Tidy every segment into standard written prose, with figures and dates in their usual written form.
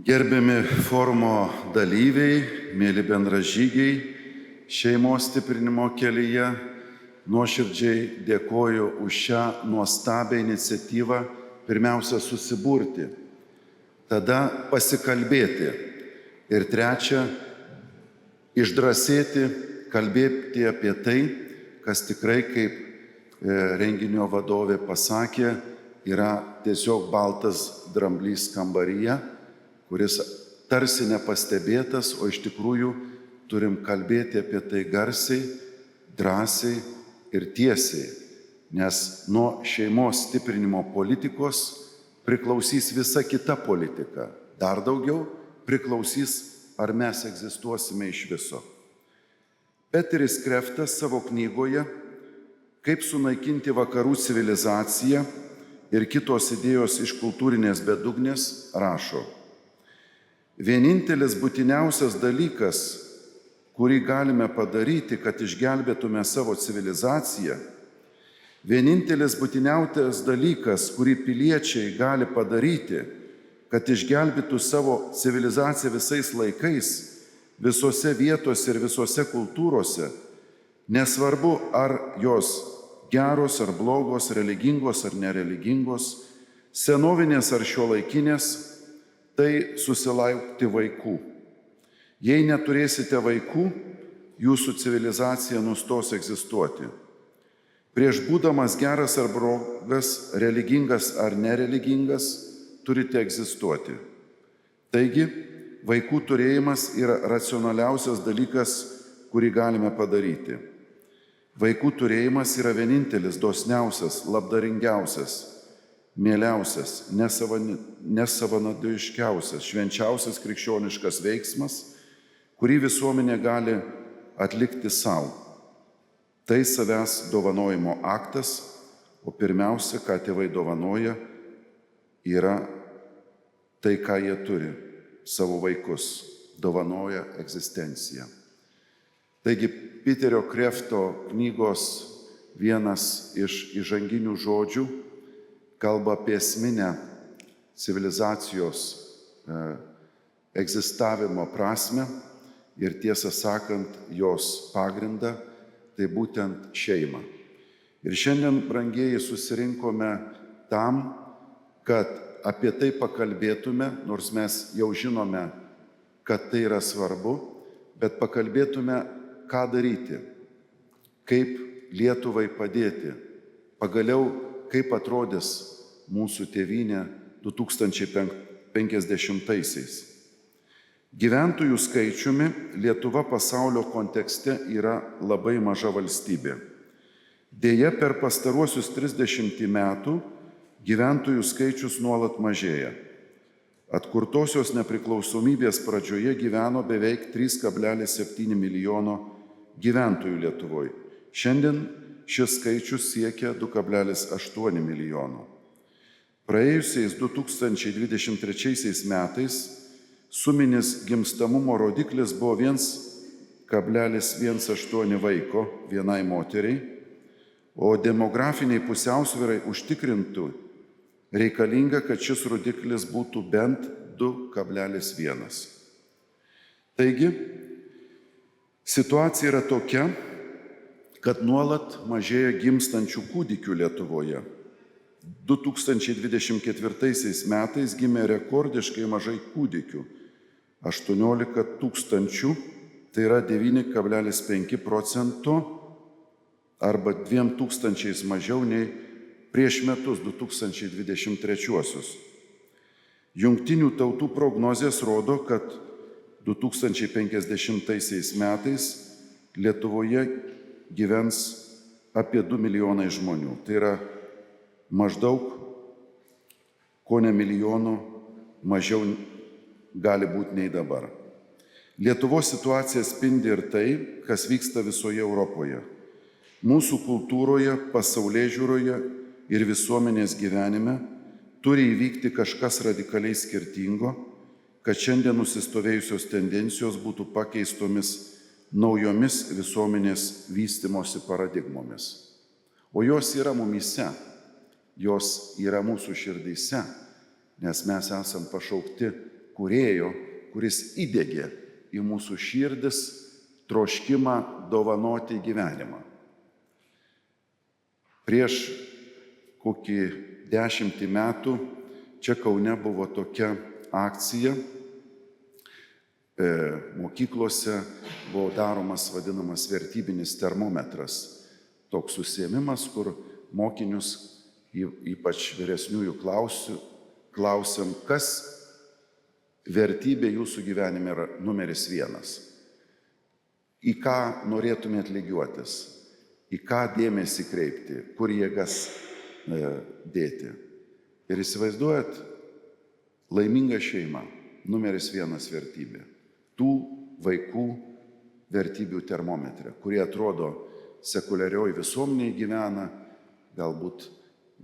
Gerbiami forumo dalyviai, mėly bendražygiai, šeimos stiprinimo kelyje, nuoširdžiai dėkoju už šią nuostabią iniciatyvą pirmiausia susiburti, tada pasikalbėti ir trečia, išdrąsėti, kalbėti apie tai, kas tikrai, kaip renginio vadovė pasakė, yra tiesiog baltas dramblys kambaryje, kuris tarsi nepastebėtas, o iš tikrųjų turim kalbėti apie tai garsiai, drąsiai ir tiesiai, nes nuo šeimos stiprinimo politikos priklausys visa kita politika. Dar daugiau priklausys, ar mes egzistuosime iš viso. Peteris Kreftas savo knygoje "Kaip sunaikinti vakarų civilizaciją" ir kitos idėjos iš kultūrinės bedugnės rašo: vienintelis būtiniausias dalykas, kurį galime padaryti, kad išgelbėtume savo civilizaciją, vienintelis būtiniausias dalykas, kurį piliečiai gali padaryti, kad išgelbėtų savo civilizaciją visais laikais, visose vietose ir visose kultūrose, nesvarbu, ar jos geros ar blogos, religingos ar nereligingos, senovinės ar šiuolaikinės, tai susilaukti vaikų. Jei neturėsite vaikų, jūsų civilizacija nustos egzistuoti. Prieš būdamas geras ar blogas, religingas ar nereligingas, turite egzistuoti. Taigi, vaikų turėjimas yra racionaliausias dalykas, kurį galime padaryti. Vaikų turėjimas yra vienintelis, dosniausias, labdaringiausias, mieliausias, nesavanaudiškiausias, švenčiausias krikščioniškas veiksmas, kurį visuomenė gali atlikti savo. Tai savęs dovanojimo aktas, o pirmiausia, ką tėvai dovanoja, yra tai, ką jie turi, savo vaikus, dovanoja egzistenciją. Taigi, Peterio Krefto knygos vienas iš įžanginių žodžių kalba apie esminę civilizacijos egzistavimo prasme ir tiesą sakant, jos pagrindą, tai būtent šeimą. Ir šiandien, brangieji, susirinkome tam, kad apie tai pakalbėtume, nors mes jau žinome, kad tai yra svarbu, bet pakalbėtume, ką daryti, kaip Lietuvai padėti, pagaliau kaip atrodys mūsų tėvynė 2050-aisiais. Gyventojų skaičiumi Lietuva pasaulio kontekste yra labai maža valstybė. Deja, per pastaruosius 30 metų gyventojų skaičius nuolat mažėja. Atkurtosios nepriklausomybės pradžioje gyveno beveik 3,7 milijono gyventojų Lietuvoje. Šiandien šis skaičius siekia 2,8 milijono. Praėjusiais 2023 metais suminis gimstamumo rodiklis buvo 1,18 vaiko vienai moteriai, o demografiniai pusiausvyrai užtikrintų reikalinga, kad šis rodiklis būtų bent 2,1. Taigi, situacija yra tokia, kad nuolat mažėja gimstančių kūdikių Lietuvoje. 2024 metais gimė rekordiškai mažai kūdikių - 18 tūkstančių, tai yra 9,5% arba 2 tūkstančiais mažiau nei prieš metus 2023. Jungtinių tautų prognozės rodo, kad 2050 metais Lietuvoje gyvens apie 2 milijonai žmonių. Tai yra maždaug kone milijono mažiau gali būti nei dabar. Lietuvos situacija spindi ir tai, kas vyksta visoje Europoje. Mūsų kultūroje, pasaulėžiūroje ir visuomenės gyvenime turi įvykti kažkas radikaliai skirtingo, kad šiandien nusistovėjusios tendencijos būtų pakeistomis naujomis visuomenės vystymosi paradigmomis. O jos yra mumyse, jos yra mūsų širdyse, nes mes esam pašaukti Kūrėjo, kuris įdegė į mūsų širdis troškimą dovanoti gyvenimą. Prieš kokį 10 metų čia Kaune buvo tokia akcija. Mokyklose buvo daromas vadinamas vertybinis termometras. Toks užsiėmimas, kur mokinius, ypač vyresniųjų klausiam, kas vertybė jūsų gyvenime yra numeris 1. Į ką norėtumėt lygiuotis, į ką dėmesį kreipti, kur jėgas dėti. Ir įsivaizduojat, laiminga šeima, numeris 1 vertybė. Tų vaikų vertybių termometre, kurie atrodo sekuliarioj visuomeniai gyvena, galbūt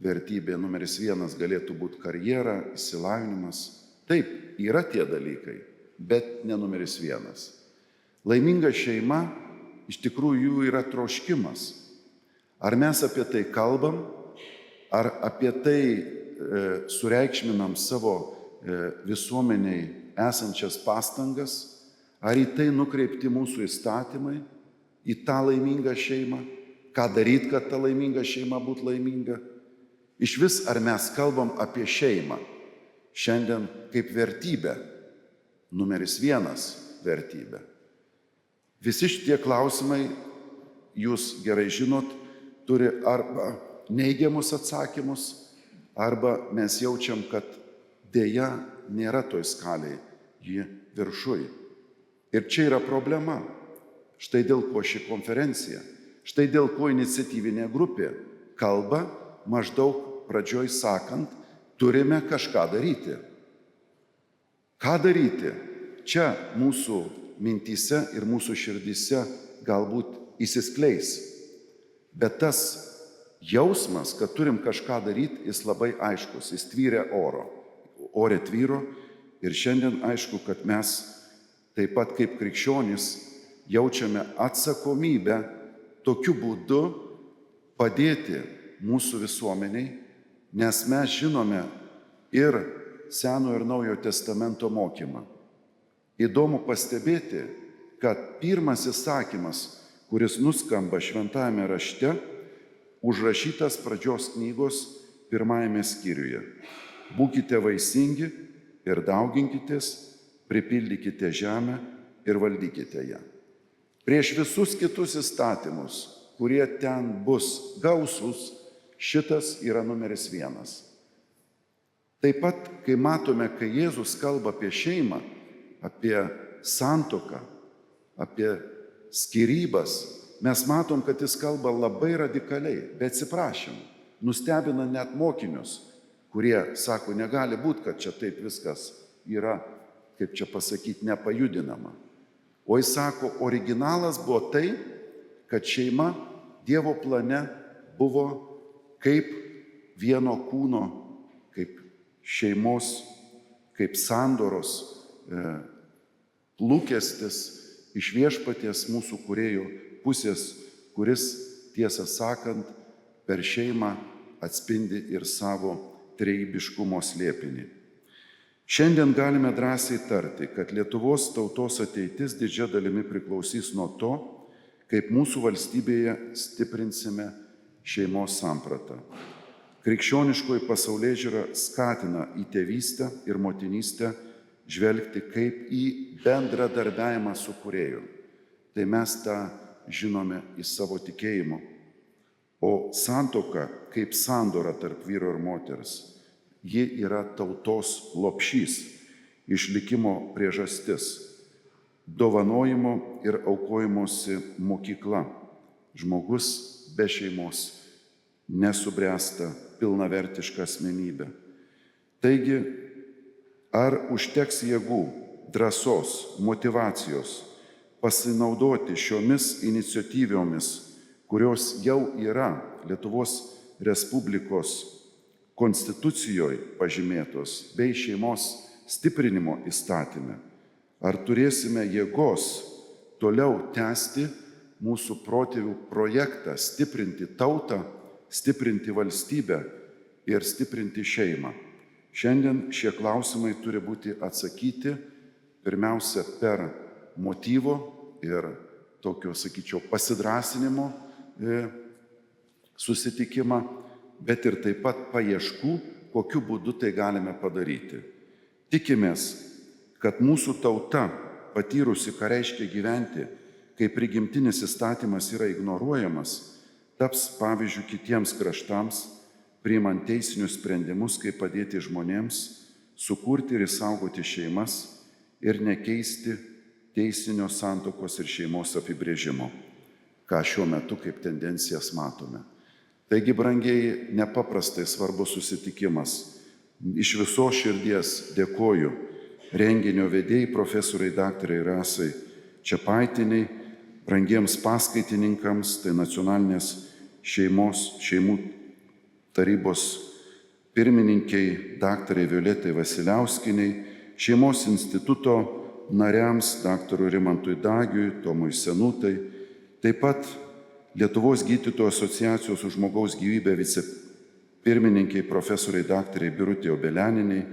vertybė numeris 1 galėtų būti karjera, išsilavinimas. Taip, yra tie dalykai, bet ne numeris 1. Laiminga šeima iš tikrųjų jų yra troškimas. Ar mes apie tai kalbam, ar apie tai sureikšminam savo visuomeniai esančias pastangas, ar į tai nukreipti mūsų įstatymai, į tą laimingą šeimą, ką daryti, kad ta laiminga šeima būtų laiminga. Iš vis, ar mes kalbam apie šeimą šiandien kaip vertybę, numeris 1 vertybę. Visi šitie klausimai, jūs gerai žinot, turi arba neigiamus atsakymus, arba mes jaučiam, kad dėja nėra toj skaliai, ji viršuj. Ir čia yra problema. Štai dėl ko ši konferencija, štai dėl ko iniciatyvinė grupė kalba maždaug pradžioj sakant, turime kažką daryti. Ką daryti? Čia mūsų mintyse ir mūsų širdyse galbūt įsiskleis. Bet tas jausmas, kad turim kažką daryti, jis labai aiškus, jis tvyrė ore tvyro. Ir šiandien aišku, kad mes taip pat kaip krikščionys jaučiame atsakomybę tokiu būdu padėti mūsų visuomeniai, nes mes žinome ir Senojo ir Naujojo testamento mokymą. Įdomu pastebėti, kad pirmas įsakymas, kuris nuskamba šventajame rašte, užrašytas pradžios knygos 1 skyriuje. Būkite vaisingi ir dauginkitės, pripildykite žemę ir valdykite ją. Prieš visus kitus įstatymus, kurie ten bus gausūs, šitas yra numeris 1. Taip pat, kai matome, kai Jėzus kalba apie šeimą, apie santuoką, apie skyrybas, mes matom, kad jis kalba labai radikaliai, be atsiprašymų. Nustebina net mokinius, kurie sako, negali būti, kad čia taip viskas yra, kaip čia pasakyti, nepajudinama. O jis sako, originalas buvo tai, kad šeima Dievo plane buvo kaip vieno kūno, kaip šeimos, kaip sandoros lūkestis iš viešpaties mūsų kūrėjo pusės, kuris, tiesą sakant, per šeimą atspindi ir savo trejybiškumo slėpinį. Šiandien galime drąsiai tarti, kad Lietuvos tautos ateitis didžia dalimi priklausys nuo to, kaip mūsų valstybėje stiprinsime šeimos sampratą. Krikščioniškoji pasaulėžiūra skatina į tėvystę ir motinystę žvelgti kaip į bendradarbiavimą su Kūrėju. Tai mes tą žinome iš savo tikėjimo. O santuoka kaip sandora tarp vyro ir moters, ji yra tautos lopšys, išlikimo priežastis, dovanojimo ir aukojimosi mokykla. Žmogus be šeimos nesubręsta pilnavertiška asmenybė. Taigi, ar užteks jėgų, drąsos, motyvacijos pasinaudoti šiomis iniciatyviomis, kurios jau yra Lietuvos Respublikos konstitucijoje pažymėtos bei šeimos stiprinimo įstatyme? Ar turėsime jėgos toliau tęsti mūsų protėvių projektą stiprinti tautą, stiprinti valstybę ir stiprinti šeimą? Šiandien šie klausimai turi būti atsakyti pirmiausia per motyvo ir tokio, sakyčiau, pasidrasinimo susitikimą, bet ir taip pat paieškų, kokiu būdu tai galime padaryti. Tikimės, kad mūsų tauta, patyrusi, ką reiškia gyventi, kai prigimtinis įstatymas yra ignoruojamas, taps pavyzdžių kitiems kraštams, priimant teisinius sprendimus, kaip padėti žmonėms sukurti ir išsaugoti šeimas ir nekeisti teisinio santuokos ir šeimos apibrėžimo, ką šiuo metu kaip tendencijas matome. Taigi, brangieji, nepaprastai svarbus susitikimas. Iš visos širdies dėkoju renginio vedėjai profesoriai daktarai Rasai Čepaitienei, brangiems paskaitininkams, tai Nacionalinės šeimų tarybos pirmininkiai daktarai Violetai Vasiliauskienei, Šeimos instituto nariams daktarui Rimantui Dagiui, Tomui Senutai, taip pat Lietuvos gydytojų asociacijos už žmogaus gyvybę vicepirmininkiai profesoriai daktarai Birutei Obelianiniai,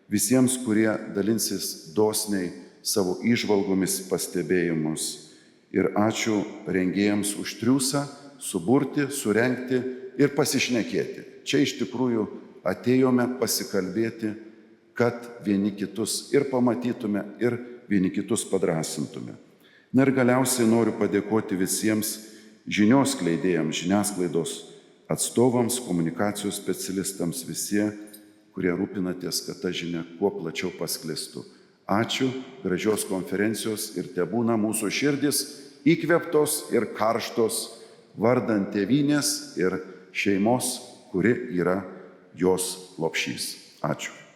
visiems, kurie dalinsis dosniai savo įžvalgomis, pastebėjimus. Ir ačiū rengėjams už triūsą suburti, surengti ir pasišnekėti. Čia iš tikrųjų atėjome pasikalbėti, kad vieni kitus ir pamatytume, ir vieni kitus padrasintume. Na ir galiausiai noriu padėkoti visiems žinios skleidėjams, žiniasklaidos atstovams, komunikacijos specialistams, visie, kurie rūpinatės, kad ta žinia kuo plačiau pasklistų. Ačiū, gražios konferencijos ir tebūna mūsų širdis įkvėptos ir karštos vardan tėvynės ir šeimos, kuri yra jos lopšys. Ačiū.